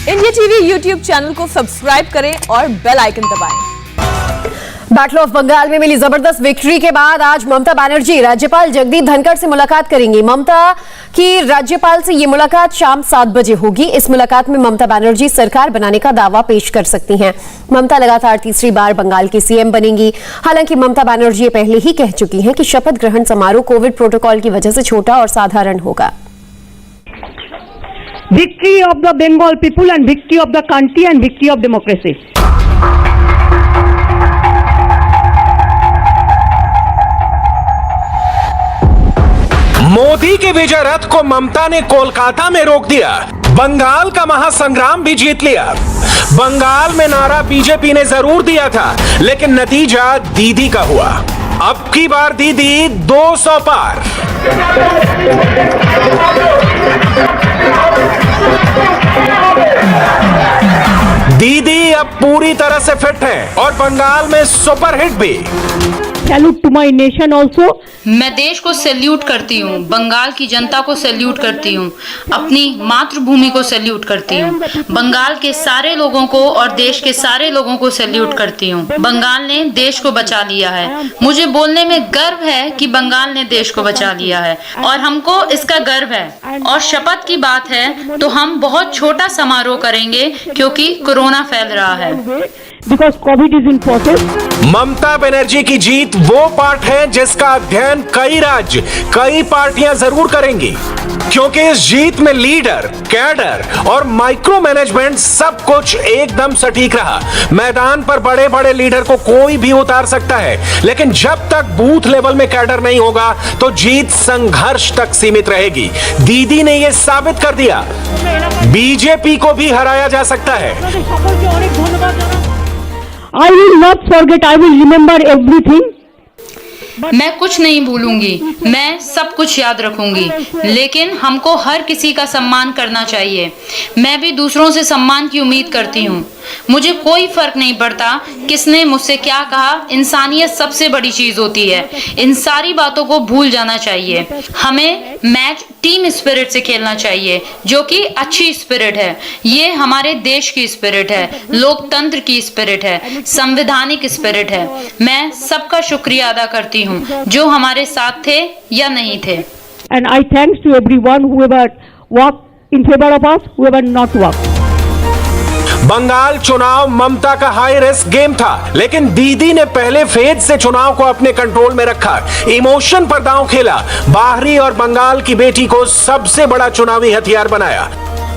India TV YouTube channel को subscribe करें और बेल आइकन दबाएं। बैटल ऑफ बंगाल में मिली जबरदस्त विक्ट्री के बाद आज ममता बनर्जी राज्यपाल जगदीप धनखड़ से मुलाकात करेंगी। ममता की राज्यपाल से ये मुलाकात शाम 7 बजे होगी। इस मुलाकात में ममता बनर्जी सरकार बनाने का दावा पेश कर सकती हैं। ममता लगातार तीसरी बार बंगाल की सीएम बनेंगी। हालांकि ममता बनर्जी पहले ही कह चुकी हैं कि शपथ ग्रहण समारोह कोविड प्रोटोकॉल की वजह से छोटा और साधारण होगा। Victory of the Bengal people and victory of the country and victory of democracy. Modi के विजय रथ को ममता ने कोलकाता में रोक दिया। बंगाल का महासंग्राम भी जीत लिया। बंगाल में नारा बीजेपी ने जरूर दिया था, लेकिन नतीजा दीदी का हुआ। अब की बार दीदी 200 पार। दीदी अब पूरी तरह से फिट है और बंगाल में सुपरहिट भी। Salute to my nation also. मैं देश को सैल्यूट करती हूँ, बंगाल की जनता को सैल्यूट करती हूँ, अपनी मातृभूमि को सैल्यूट करती हूँ, बंगाल के सारे लोगों को और देश के सारे लोगों को सैल्यूट करती हूँ। बंगाल ने देश को बचा लिया है। मुझे बोलने में गर्व है कि बंगाल ने देश को बचा लिया है और हमको इसका गर्व है। और शपथ की बात है तो हम बहुत छोटा समारोह करेंगे क्योंकि कोरोना फैल रहा है। Because COVID is in process. Mamata Banerjee की जीत वो पाठ है जिसका अध्ययन कई राज्य, कई पार्टियां जरूर करेंगी, क्योंकि इस जीत में लीडर, कैडर और माइक्रो मैनेजमेंट सब कुछ एकदम सटीक रहा। मैदान पर बड़े बड़े लीडर को कोई भी उतार सकता है, लेकिन जब तक बूथ लेवल में कैडर नहीं होगा तो जीत संघर्ष तक सीमित रहेगी। दीदी ने यह साबित कर दिया। बीजेपी को भी हराया जा सकता है। I will not forget, I will remember everything. मैं कुछ नहीं भूलूंगी, मैं सब कुछ याद रखूंगी, लेकिन हमको हर किसी का सम्मान करना चाहिए। मैं भी दूसरों से सम्मान की उम्मीद करती हूँ। मुझे कोई फर्क नहीं पड़ता किसने मुझसे क्या कहा। इंसानियत सबसे बड़ी चीज होती है। इन सारी बातों को भूल जाना चाहिए। हमें मैच टीम स्पिरिट से खेलना चाहिए, जो कि अच्छी स्पिरिट है। ये हमारे देश की स्पिरिट है, लोकतंत्र की स्पिरिट है, संवैधानिक स्पिरिट है। मैं सबका शुक्रिया अदा करती हूँ जो हमारे साथ थे या नहीं थे। And I thanks to everyone whoever worked in favor of us, whoever not worked. Bengal चुनाव ममता का हाई रिस्क गेम था, लेकिन दीदी ने पहले फेज से चुनाव को अपने कंट्रोल में रखा। इमोशन पर दांव खेला, बाहरी और बंगाल की बेटी को सबसे बड़ा चुनावी हथियार बनाया।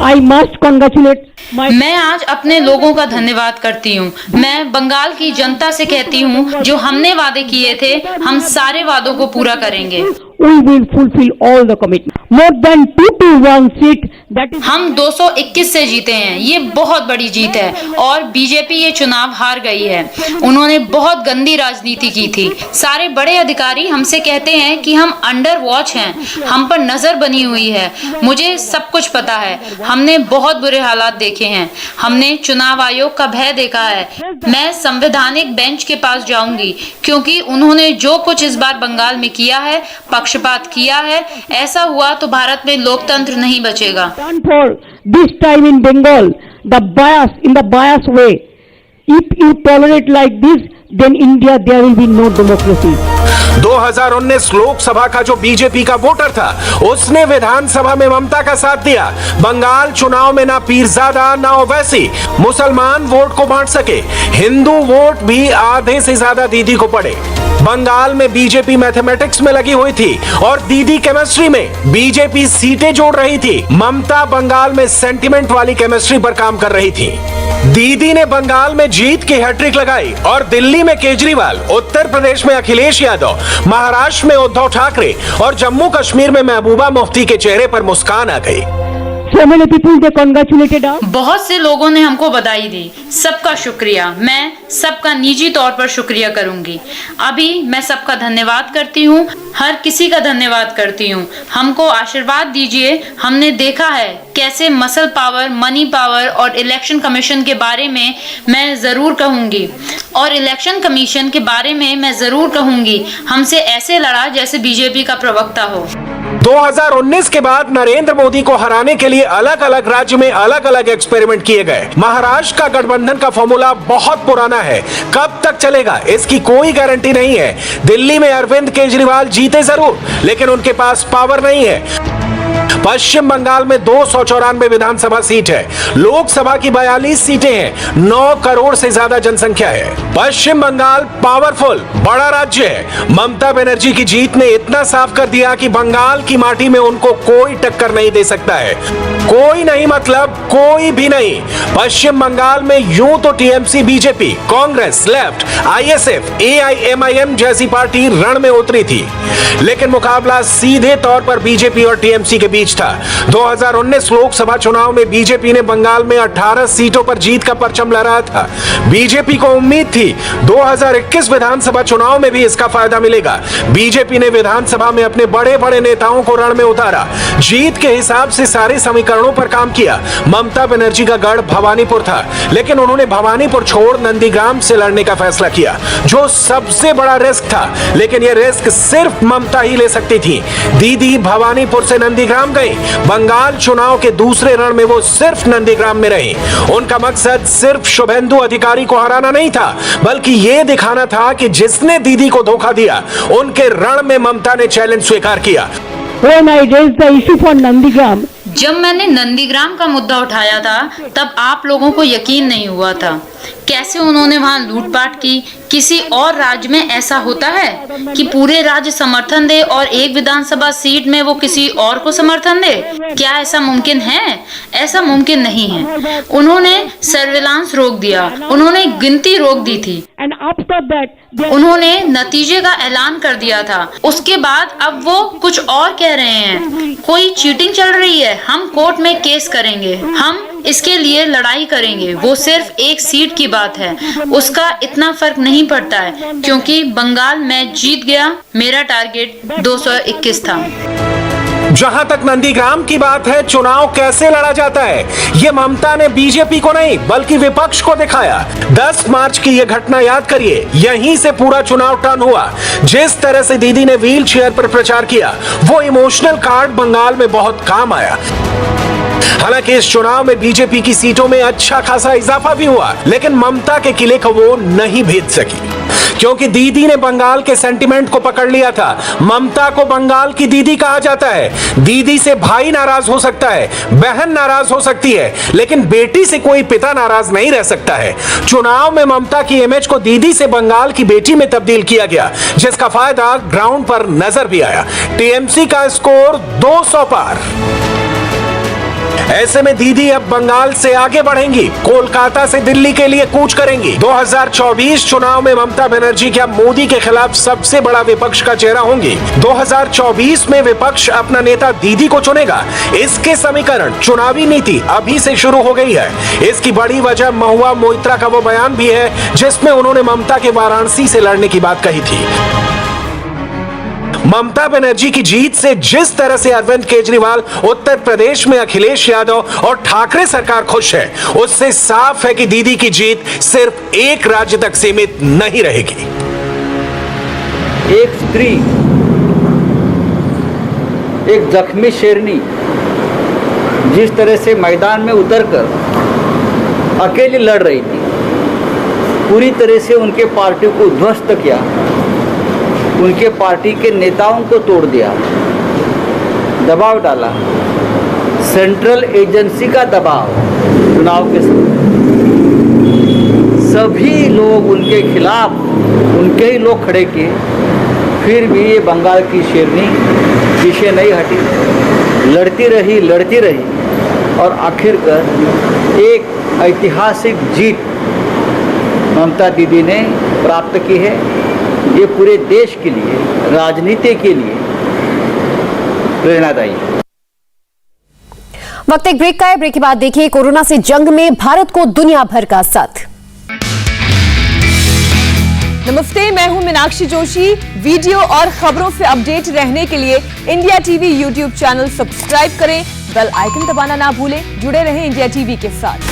I must congratulate my. मैं आज अपने लोगों का धन्यवाद करती हूँ। मैं बंगाल की जनता से कहती हूँ, जो हमने वादे किए थे, हम सारे वादों को पूरा करेंगे। We will fulfill all the commitments. More than 2-1 seat. That is. हम 221 से जीते हैं। ये बहुत बड़ी जीत है और बीजेपी ये चुनाव हार गई है। उन्होंने बहुत गंदी राजनीति की थी। सारे बड़े अधिकारी हमसे कहते हैं कि हम अंडर वॉच हैं, हम पर नजर बनी हुई है। मुझे सब कुछ पता है। हमने बहुत बुरे हालात देखे हैं। हमने चुनाव आयोग का भय देखा है। मैं संवैधानिक बेंच के पास जाऊंगी, क्योंकि उन्होंने जो कुछ इस बार बंगाल में किया है, पक्षपात किया है, ऐसा हुआ तो भारत में लोकतंत्र नहीं बचेगा। For this time in Bengal, the bias in the bias way. If you tolerate like this, then India there will be no democracy. 2019 Lok Sabha का जो बीजेपी का वोटर था, उसने विधानसभा में ममता का साथ दिया। बंगाल चुनाव में ना पीरजादा ना ओवैसी मुसलमान वोट को बांट सके। हिंदू वोट भी आधे से ज्यादा दीदी को पड़े। बंगाल में बीजेपी मैथमेटिक्स में लगी हुई थी और दीदी केमिस्ट्री में। बीजेपी सीटें जोड़ रही थी, ममता बंगाल में सेंटिमेंट वाली केमिस्ट्री पर काम कर रही थी। दीदी ने बंगाल में जीत की हैट्रिक लगाई और दिल्ली में केजरीवाल, उत्तर प्रदेश में अखिलेश यादव, महाराष्ट्र में उद्धव ठाकरे और जम्मू कश्मीर में महबूबा मुफ्ती के चेहरे पर मुस्कान आ गई। So many people they congratulated us. बहुत से लोगों ने हमको बधाई दी। सबका शुक्रिया। मैं सबका निजी तौर पर शुक्रिया करूंगी। अभी मैं सबका धन्यवाद करती हूँ, हर किसी का धन्यवाद करती हूँ। हमको आशीर्वाद दीजिए। हमने देखा है कैसे मसल पावर, मनी पावर और इलेक्शन कमीशन के बारे में मैं जरूर कहूंगी, और इलेक्शन कमीशन के बारे में मैं जरूर कहूंगी, हमसे ऐसे लड़ा जैसे बीजेपी का प्रवक्ता हो। 2019 के बाद नरेंद्र मोदी को हराने के लिए अलग अलग राज्य में अलग अलग एक्सपेरिमेंट किए गए। महाराष्ट्र का गठबंधन का फॉर्मूला बहुत पुराना है, कब तक चलेगा इसकी कोई गारंटी नहीं है। दिल्ली में अरविंद केजरीवाल जीते जरूर, लेकिन उनके पास पावर नहीं है। पश्चिम बंगाल में 294 विधानसभा सीट है, लोकसभा की 42 सीटें हैं, 9 करोड़ से ज्यादा जनसंख्या है। पश्चिम बंगाल पावरफुल बड़ा राज्य है। ममता बनर्जी की जीत ने इतना साफ कर दिया कि बंगाल की माटी में उनको कोई टक्कर नहीं दे सकता है। कोई नहीं मतलब कोई भी नहीं। पश्चिम बंगाल में यूं तो TMC, BJP, Congress, left, ISF, AIMIM जैसी पार्टी रण में उतरी थी, लेकिन मुकाबला सीधे तौर पर बीजेपी और टीएमसी के बीच था। 2019 लोकसभा चुनाव में बीजेपी ने बंगाल में 18 सीटों पर जीत का परचम लहराया था। बीजेपी को उम्मीद थी 2021 विधानसभा चुनाव में भी इसका फायदा मिलेगा। बीजेपी ने विधानसभा में अपने बड़े बड़े नेताओं को रण में उतारा, जीत के हिसाब से सारे समीकरणों पर काम किया। ममता बनर्जी का गढ़ भवानीपुर था, लेकिन उन्होंने भवानीपुर छोड़ नंदीग्राम से लड़ने का फैसला किया, जो सबसे बड़ा रिस्क था। लेकिन यह रिस्क सिर्फ ममता ही ले सकती थी। दीदी भवानीपुर से नंदीग्राम गई, बंगाल चुनाव के दूसरे रण में वो सिर्फ नंदीग्राम में रही। उनका मकसद सिर्फ शुभेंदु अधिकारी को हराना नहीं था, बल्कि यह दिखाना था कि जिसने दीदी को धोखा दिया, उनके रण में ममता ने चैलेंज स्वीकार किया। When I raised the issue for Nandigram, जब मैंने नंदीग्राम का मुद्दा उठाया था, तब आप लोगों को यकीन नहीं हुआ था। कैसे उन्होंने वहां लूटपाट की। किसी और राज्य में ऐसा होता है कि पूरे राज्य समर्थन दे और एक विधानसभा सीट में वो किसी और को समर्थन दे? क्या ऐसा मुमकिन है? ऐसा मुमकिन नहीं है। उन्होंने सर्विलांस रोक दिया, उन्होंने गिनती रोक दी थी, and after that, they उन्होंने नतीजे का ऐलान कर दिया था। उसके बाद अब वो कुछ और कह रहे हैं, कोई चीटिंग चल रही है, हम कोर्ट में केस करेंगे, हम इसके लिए लड़ाई करेंगे। वो सिर्फ एक सीट की बात है, उसका इतना फर्क नहीं पड़ता है, क्योंकि बंगाल में जीत गया। मेरा टारगेट 221 था। जहां तक नंदीग्राम की बात है, चुनाव कैसे लड़ा जाता है, ये ममता ने बीजेपी को नहीं बल्कि विपक्ष को दिखाया। 10 मार्च की ये घटना याद करिए, यहीं से पूरा चुनाव टर्न हुआ। जिस तरह से दीदी ने व्हील चेयर पर प्रचार किया, वो इमोशनल कार्ड बंगाल में बहुत काम आया। हालांकि इस चुनाव में बीजेपी की सीटों में अच्छा खासा इजाफा भी हुआ, लेकिन ममता के किले को वो नहीं भेज सकी, क्योंकि दीदी ने बंगाल के सेंटिमेंट को पकड़ लिया था। ममता को बंगाल की दीदी कहा जाता है। दीदी से भाई नाराज हो सकता है, बहन नाराज हो सकती है, लेकिन बेटी से कोई पिता नाराज नहीं रह सकता है। चुनाव में ममता की इमेज को दीदी से बंगाल की बेटी में तब्दील किया गया, जिसका फायदा ग्राउंड पर नजर भी आया। टीएमसी का स्कोर 200 पार। ऐसे में दीदी अब बंगाल से आगे बढ़ेंगी, कोलकाता से दिल्ली के लिए कूच करेंगी। 2024 चुनाव में ममता बनर्जी क्या मोदी के खिलाफ सबसे बड़ा विपक्ष का चेहरा होंगी? 2024 में विपक्ष अपना नेता दीदी को चुनेगा। इसके समीकरण, चुनावी नीति अभी से शुरू हो गई है। इसकी बड़ी वजह महुआ मोइत्रा का वो बयान भी है, जिसमें उन्होंने ममता के वाराणसी से लड़ने की बात कही थी। ममता बनर्जी की जीत से जिस तरह से अरविंद केजरीवाल, उत्तर प्रदेश में अखिलेश यादव और ठाकरे सरकार खुश है, उससे साफ है कि दीदी की जीत सिर्फ एक राज्य तक सीमित नहीं रहेगी। एक स्त्री, एक जख्मी शेरनी जिस तरह से मैदान में उतरकर अकेली लड़ रही थी, पूरी तरह से उनके पार्टी को ध्वस्त किया, उनके पार्टी के नेताओं को तोड़ दिया, दबाव डाला, सेंट्रल एजेंसी का दबाव चुनाव के समय, सभी लोग उनके खिलाफ, उनके ही लोग खड़े किए, फिर भी ये बंगाल की शेरनी पीछे नहीं हटी, लड़ती रही और आखिरकार एक ऐतिहासिक जीत ममता दीदी ने प्राप्त की है। ये पूरे देश के लिए, राजनीति के लिए प्रेरणादायी है। वक्त एक ब्रेक का है। ब्रेक के बाद देखिए कोरोना से जंग में भारत को दुनिया भर का साथ। नमस्ते, मैं हूं मीनाक्षी जोशी। वीडियो और खबरों से अपडेट रहने के लिए India TV YouTube channel subscribe करें, बेल आइकन दबाना ना भूलें। जुड़े रहें इंडिया टीवी के साथ।